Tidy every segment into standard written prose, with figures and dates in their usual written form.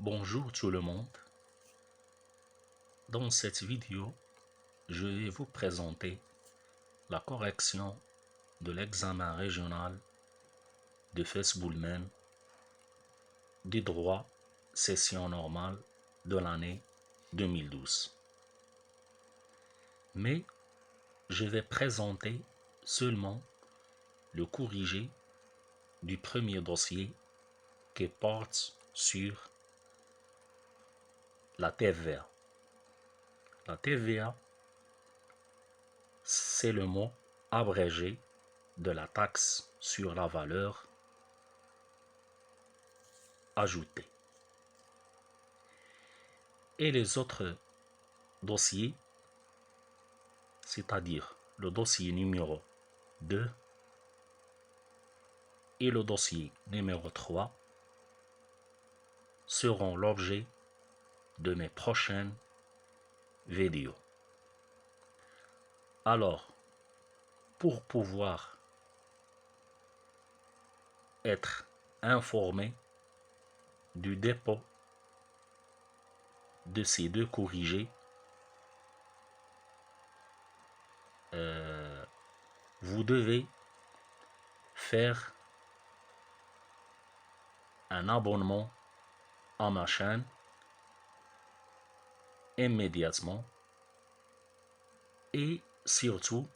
Bonjour tout le monde. Dans cette vidéo, je vais vous présenter la correction de l'examen régional de Fes-Boulmen du droit session normale de l'année 2012. Mais je vais présenter seulement le corrigé du premier dossier qui porte sur la TVA. La TVA, c'est le mot abrégé de la taxe sur la valeur ajoutée. Et les autres dossiers, c'est-à-dire le dossier numéro 2 et le dossier numéro 3, seront l'objet de mes prochaines vidéos. Alors, pour pouvoir être informé du dépôt de ces deux corrigés, vous devez faire un abonnement à ma chaîne immédiatement et surtout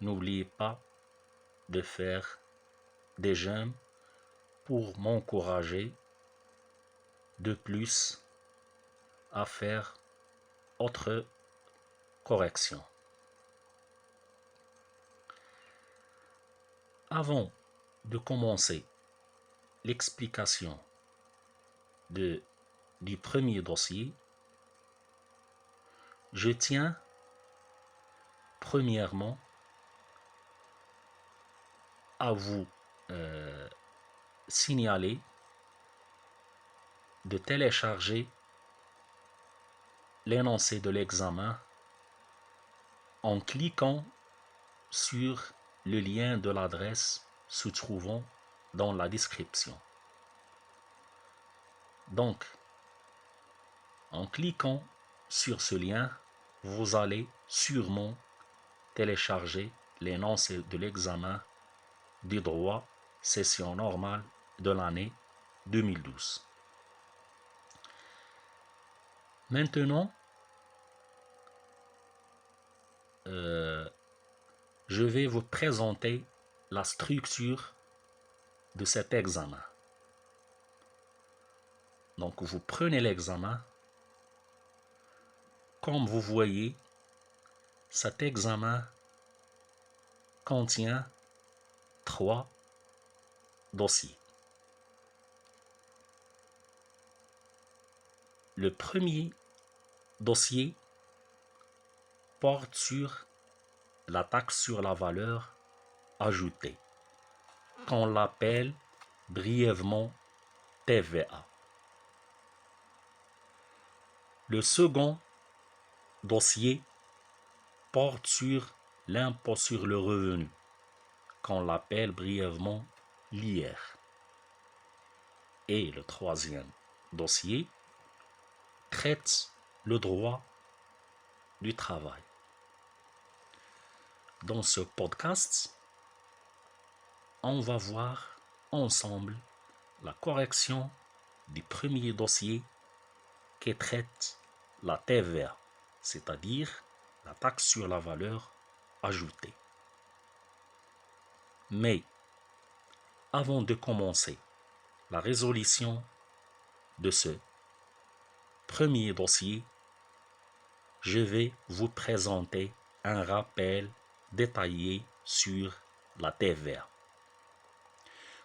n'oubliez pas de faire des j'aime pour m'encourager de plus à faire autre correction. Avant de commencer l'explication du premier dossier, je tiens premièrement à vous signaler de télécharger l'énoncé de l'examen en cliquant sur le lien de l'adresse se trouvant dans la description. Donc, en cliquant sur ce lien, vous allez sûrement télécharger l'énoncé de l'examen du droit session normale de l'année 2012. Maintenant, je vais vous présenter la structure de cet examen. Donc, vous prenez l'examen. Comme vous voyez, cet examen contient 3 dossiers. Le premier dossier porte sur la taxe sur la valeur ajoutée, qu'on l'appelle brièvement TVA. Le second dossier porte sur l'impôt sur le revenu, qu'on l'appelle brièvement l'IR. Et le troisième dossier traite le droit du travail. Dans ce podcast, on va voir ensemble la correction du premier dossier qui traite la TVA, c'est-à-dire la taxe sur la valeur ajoutée. Mais avant de commencer la résolution de ce premier dossier, je vais vous présenter un rappel détaillé sur la TVA.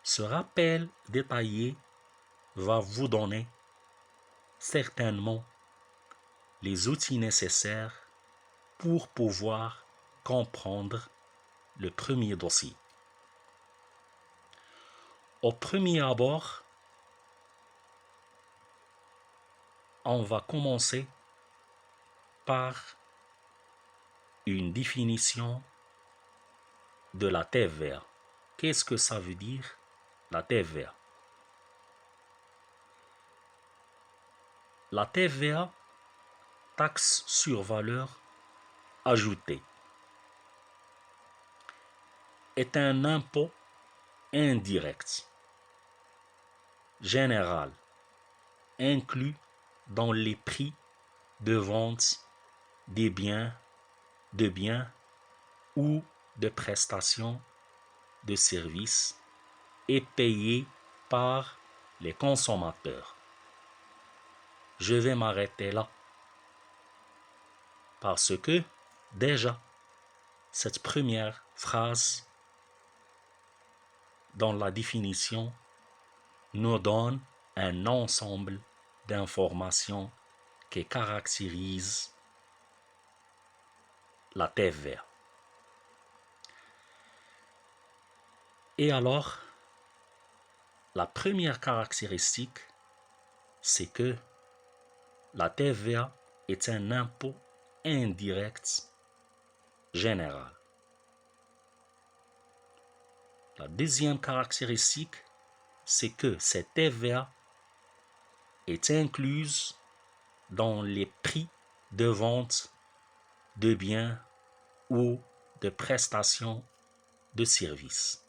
Ce rappel détaillé va vous donner certainement les outils nécessaires pour pouvoir comprendre le premier dossier. Au premier abord, on va commencer par une définition de la TVA. Qu'est-ce que ça veut dire, la TVA? La TVA, taxe sur valeur ajoutée, est un impôt indirect, général, inclus dans les prix de vente des biens, ou de prestations de services et payé par les consommateurs. Je vais m'arrêter là parce que déjà cette première phrase dans la définition nous donne un ensemble d'informations qui caractérisent la TVA. Et alors, la première caractéristique, c'est que la TVA est un impôt indirect général. La deuxième caractéristique, c'est que cette TVA est incluse dans les prix de vente de biens ou de prestations de services.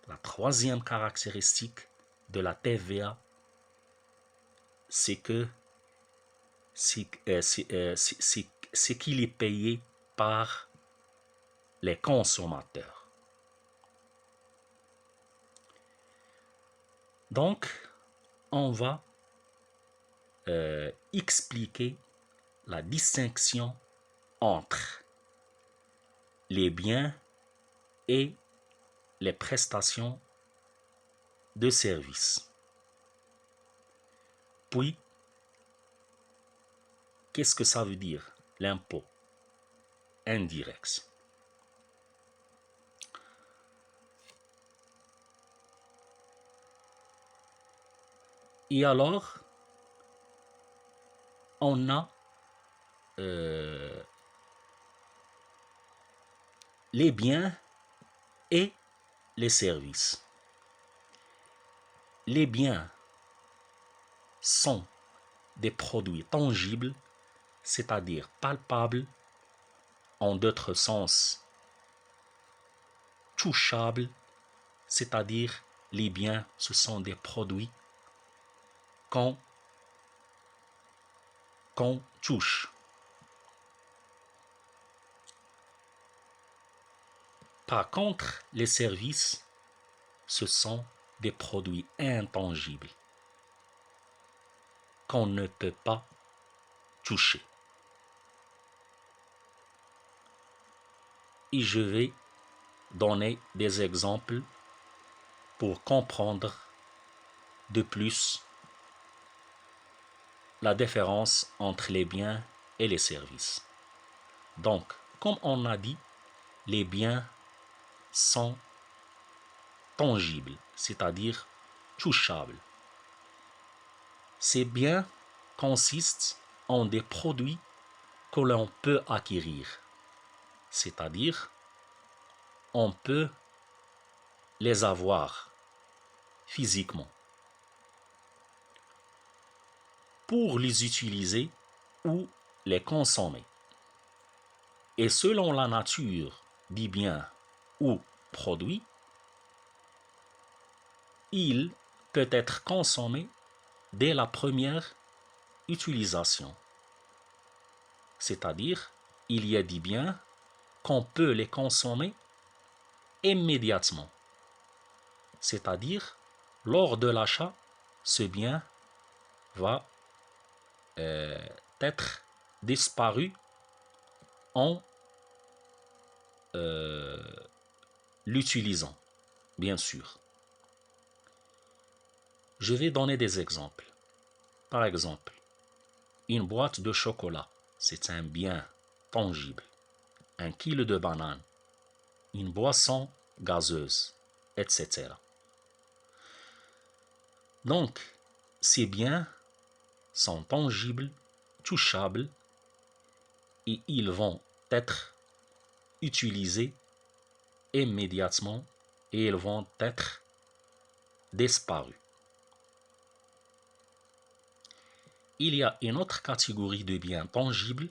La troisième caractéristique de la TVA, c'est que c'est qu'il est payé par les consommateurs. Donc, on va expliquer la distinction entre les biens et les prestations de services. Puis, qu'est-ce que ça veut dire, l'impôt indirect? Et alors, on a les biens et les services. Les biens sont des produits tangibles, c'est-à-dire palpables, en d'autres sens, touchables, c'est-à-dire les biens, ce sont des produits qu'on touche. Par contre, les services, ce sont des produits intangibles qu'on ne peut pas toucher. Et je vais donner des exemples pour comprendre de plus la différence entre les biens et les services. Donc, comme on a dit, les biens sont tangibles, c'est-à-dire touchables. Ces biens consistent en des produits que l'on peut acquérir, c'est-à-dire on peut les avoir physiquement. Pour les utiliser ou les consommer. Et selon la nature du bien ou produit, il peut être consommé dès la première utilisation. C'est-à-dire, il y a des biens qu'on peut les consommer immédiatement. C'est-à-dire, lors de l'achat, ce bien va être disparu en l'utilisant, bien sûr. Je vais donner des exemples. Par exemple, une boîte de chocolat, c'est un bien tangible. Un kilo de bananes, une boisson gazeuse, etc. Donc, ces biens sont tangibles, touchables, et ils vont être utilisés immédiatement et ils vont être disparus. il y a une autre catégorie de biens tangibles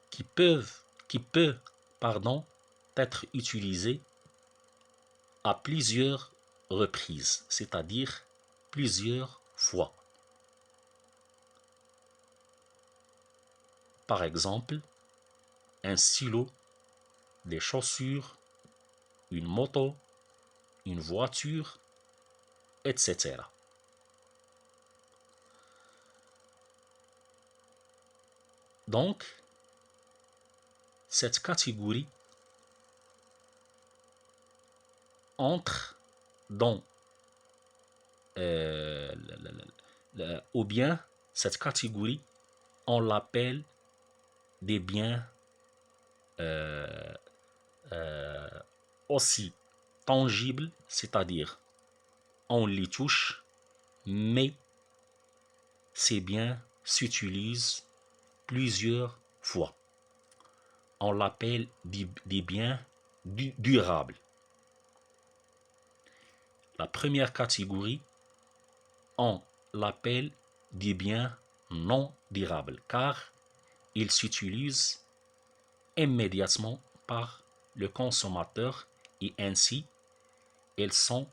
qui peut être utilisée à plusieurs reprises, c'est-à-dire plusieurs fois. Par exemple, un stylo, des chaussures, une moto, une voiture, etc. Donc, cette catégorie entre dans ou bien cette catégorie, on l'appelle des biens aussi tangibles, c'est-à-dire on les touche, mais ces biens s'utilisent plusieurs fois. On l'appelle des biens durables. La première catégorie, on l'appelle des biens non durables, car ils s'utilisent immédiatement par le consommateur et ainsi ils sont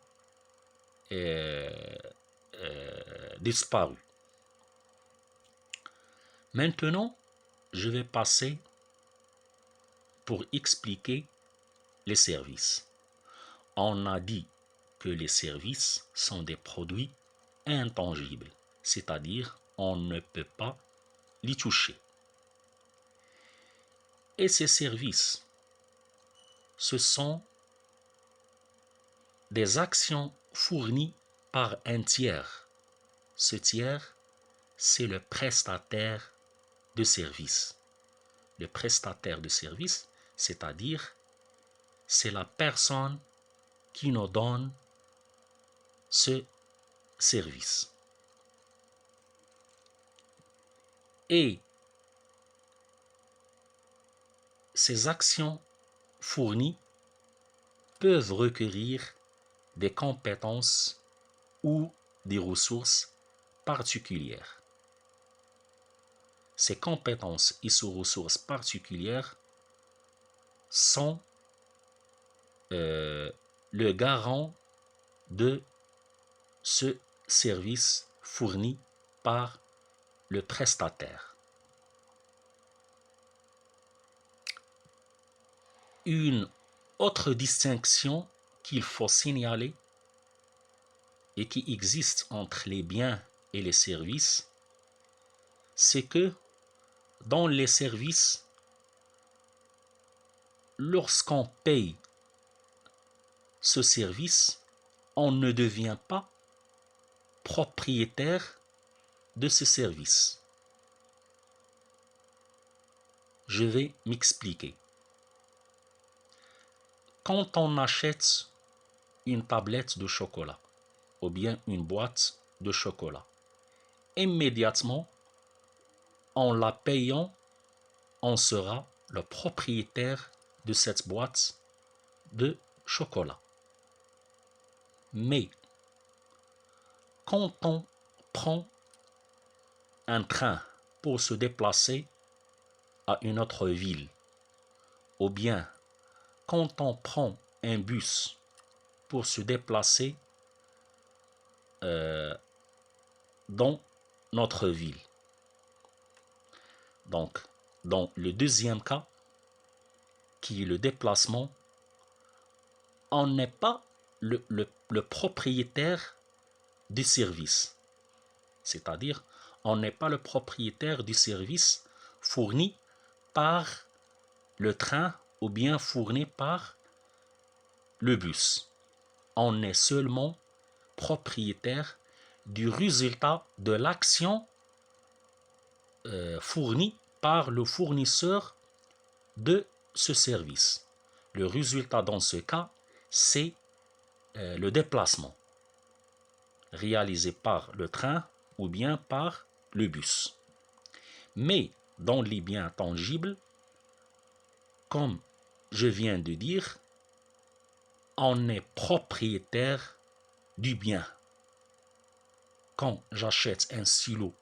disparus. Maintenant, je vais passer pour expliquer les services. On a dit que les services sont des produits intangibles, c'est-à-dire on ne peut pas les toucher. Et ces services, ce sont des actions fournies par un tiers. Ce tiers, c'est le prestataire de service. Le prestataire de service, c'est-à-dire, c'est la personne qui nous donne ce service. Et ces actions fournies peuvent requérir des compétences ou des ressources particulières. Ces compétences et ces ressources particulières sont le garant de ce service fourni par le prestataire. Une autre distinction qu'il faut signaler et qui existe entre les biens et les services, c'est que dans les services, lorsqu'on paye ce service, on ne devient pas propriétaire de ce service. Je vais m'expliquer. Quand on achète une tablette de chocolat ou bien une boîte de chocolat, immédiatement, en la payant, on sera le propriétaire de cette boîte de chocolat. Mais quand on prend un train pour se déplacer à une autre ville, ou bien quand on prend un bus pour se déplacer dans notre ville. Donc, dans le deuxième cas, qui est le déplacement, on n'est pas le propriétaire du service. C'est-à-dire, on n'est pas le propriétaire du service fourni par le train ou bien fourni par le bus. On est seulement propriétaire du résultat de l'action fournie par le fournisseur de ce service. Le résultat dans ce cas, c'est le déplacement réalisé par le train ou bien par le bus. Mais dans les biens tangibles, comme je viens de dire, on est propriétaire du bien. Quand j'achète un stylo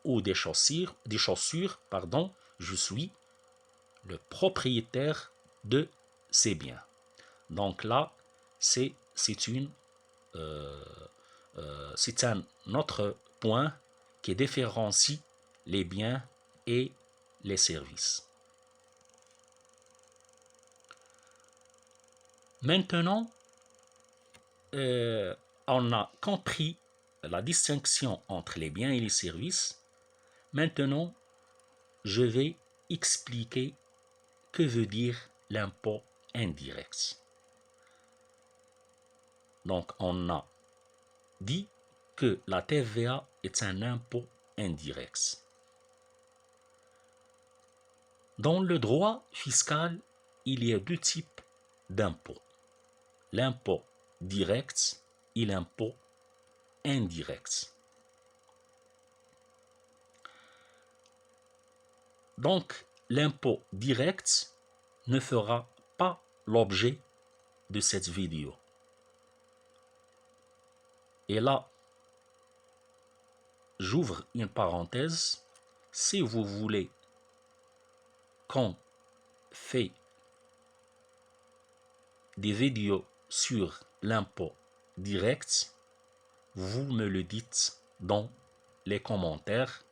ou des chaussures, pardon, je suis le propriétaire de ces biens. Donc là, c'est un autre point qui différencie les biens et les services. Maintenant, on a compris la distinction entre les biens et les services. Maintenant, je vais expliquer que veut dire l'impôt indirect. Donc, on a dit que la TVA est un impôt indirect. Dans le droit fiscal, il y a deux types d'impôts. L'impôt direct et l'impôt indirect. Donc, l'impôt direct ne fera pas l'objet de cette vidéo. Et là, j'ouvre une parenthèse. Si vous voulez qu'on fait des vidéos sur l'impôt direct, vous me le dites dans les commentaires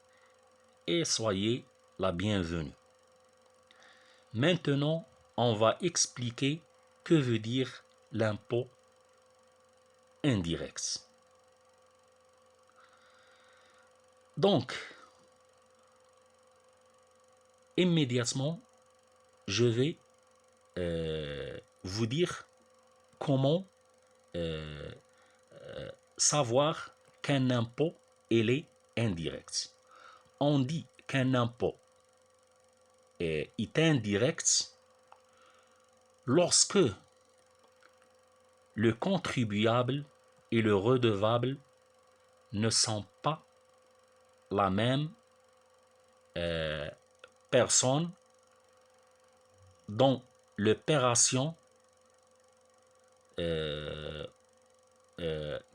et soyez la bienvenue. Maintenant, on va expliquer que veut dire l'impôt indirect. Donc, immédiatement, je vais vous dire comment savoir qu'un impôt est indirect. On dit qu'un impôt est indirect lorsque le contribuable et le redevable ne sont pas la même personne dont l'opération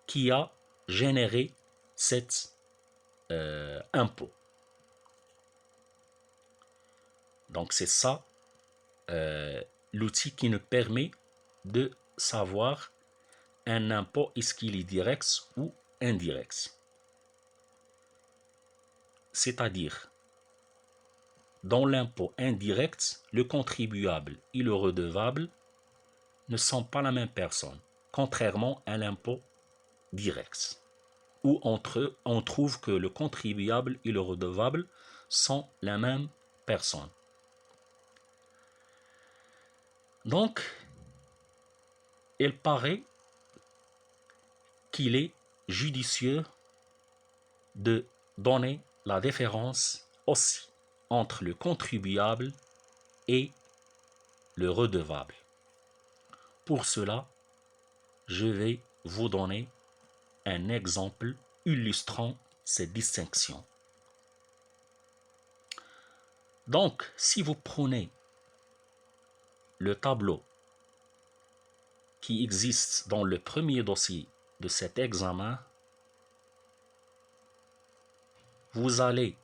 qui a généré cet impôt. Donc c'est ça l'outil qui nous permet de savoir un impôt est-ce qu'il est direct ou indirect. C'est-à-dire, dans l'impôt indirect, le contribuable et le redevable ne sont pas la même personne, contrairement à l'impôt direct, où on trouve que le contribuable et le redevable sont la même personne. Donc, il paraît qu'il est judicieux de donner la différence aussi entre le contribuable et le redevable. Pour cela, je vais vous donner un exemple illustrant cette distinction. Donc, si vous prenez le tableau qui existe dans le premier dossier de cet examen, vous allez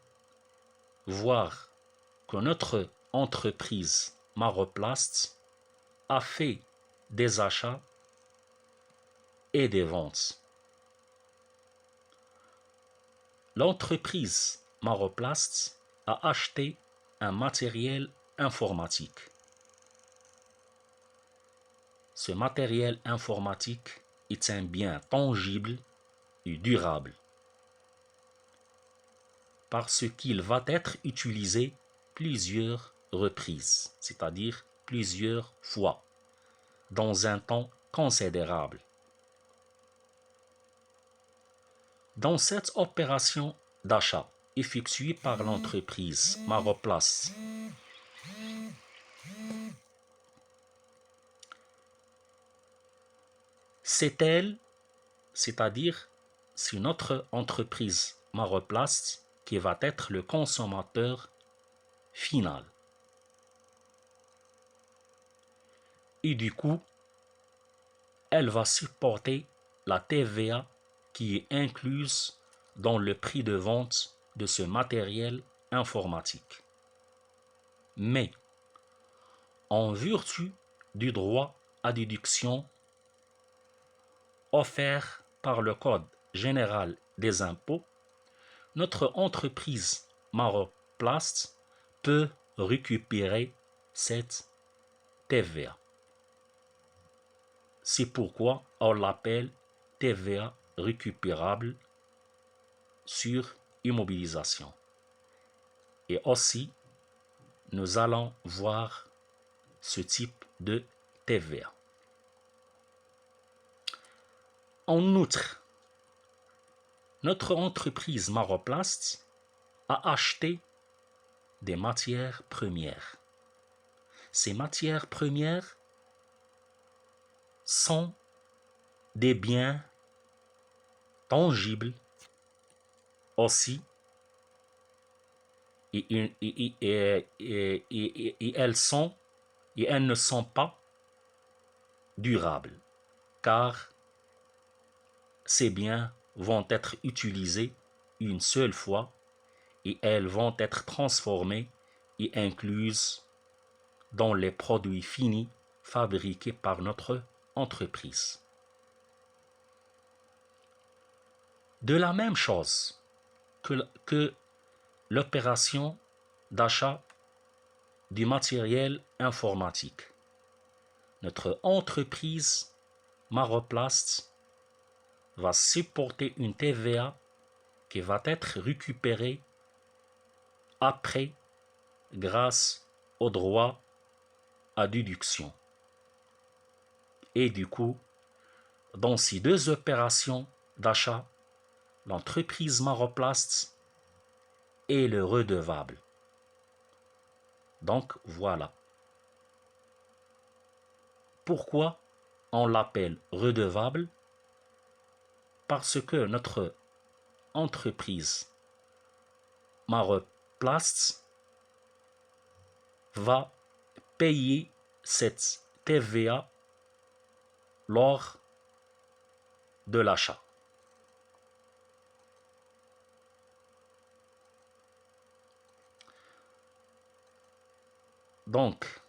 voir que notre entreprise Maroplast a fait des achats et des ventes. L'entreprise Maroplast a acheté un matériel informatique. Ce matériel informatique est un bien tangible et durable parce qu'il va être utilisé plusieurs reprises, c'est-à-dire plusieurs fois, dans un temps considérable. Dans cette opération d'achat effectuée par l'entreprise Maroplast, c'est elle, c'est-à-dire c'est notre entreprise Maroplast qui va être le consommateur final. Et du coup, elle va supporter la TVA qui est incluse dans le prix de vente de ce matériel informatique. Mais, en vertu du droit à déduction offert par le Code général des impôts, notre entreprise Maroplast peut récupérer cette TVA. C'est pourquoi on l'appelle TVA récupérable sur immobilisation. Et aussi, nous allons voir ce type de TVA. En outre, notre entreprise Maroplast a acheté des matières premières. Ces matières premières sont des biens tangibles aussi et elles ne sont pas durables car ces biens vont être utilisés une seule fois et elles vont être transformées et incluses dans les produits finis fabriqués par notre entreprise. De la même chose que l'opération d'achat du matériel informatique, notre entreprise Maroplast va supporter une TVA qui va être récupérée après grâce au droit à déduction. Et du coup, dans ces deux opérations d'achat, l'entreprise Maroplast est le redevable. Donc voilà. Pourquoi on l'appelle redevable? Parce que notre entreprise Maroplast va payer cette TVA lors de l'achat. Donc,